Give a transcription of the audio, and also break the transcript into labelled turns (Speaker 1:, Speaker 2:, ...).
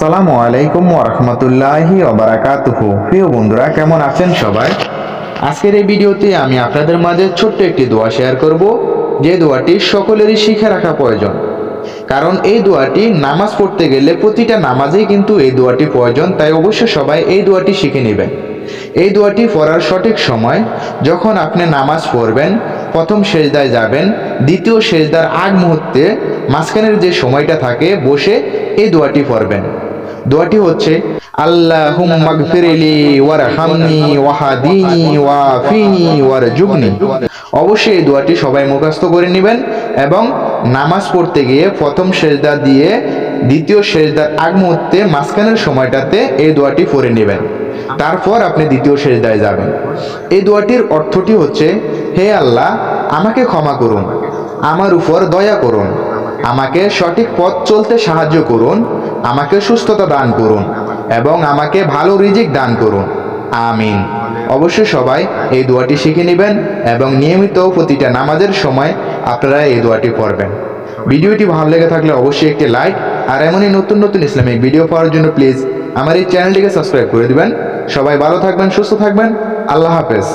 Speaker 1: আসসালামু আলাইকুম ওয়া রাহমাতুল্লাহি ওয়া বারাকাতুহু। প্রিয় বন্ধুরা, কেমন আছেন সবাই? আজকের এই ভিডিওতে আমি আপনাদের মাঝে ছোট্ট একটি দোয়া শেয়ার করব, যে দোয়াটি সকলেরই শিখে রাখা প্রয়োজন। কারণ এই দোয়াটি নামাজ পড়তে গেলে প্রতিটা নামাজেই কিন্তু এই দোয়াটি প্রয়োজন, তাই অবশ্যই সবাই এই দোয়াটি শিখে নেবেন। এই দোয়াটি পড়ার সঠিক সময় যখন আপনি নামাজ পড়বেন, প্রথম সেজদায় যাবেন, দ্বিতীয় সেজদার আগ মুহূর্তে মাঝখানের যে সময়টা থাকে বসে এই দোয়াটি পড়বেন। দোয়াটি হচ্ছে আল্লাহুম্মা গফিরলি ওয়ারহামনি ওয়াহদিনি ওয়াফিনি ওয়ারজুকনি। অবশ্যই এই দোয়াটি সবাই মুখস্থ করে নেবেন এবং নামাজ পড়তে গিয়ে প্রথম সেজদা দিয়ে দ্বিতীয় সেজদার আগ মুহূর্তে মাঝখানের সময়টাতে এই দোয়াটি পড়ে নেবেন। তারপর আপনি দ্বিতীয় সেজদায় যাবেন। এই দোয়াটির অর্থটি হচ্ছে, হে আল্লাহ, আমাকে ক্ষমা করুন, আমার উপর দয়া করুন, আমাকে সঠিক পথ চলতে সাহায্য করুন, আমাকে সুস্থতা দান করুন এবং আমাকে ভালো রিজিক দান করুন, আমিন। অবশ্যই সবাই এই দোয়াটি শিখে নেবেন এবং নিয়মিত প্রতিটা নামাজের সময় আপনারা এই দোয়াটি পড়বেন। ভিডিওটি ভালো লেগে থাকলে অবশ্যই একটি লাইক, আর এমনই নতুন নতুন ইসলামিক ভিডিও পাওয়ার জন্য প্লিজ আমার এই চ্যানেলটিকে সাবস্ক্রাইব করে দিবেন। সবাই ভালো থাকবেন, সুস্থ থাকবেন। আল্লাহ হাফেজ।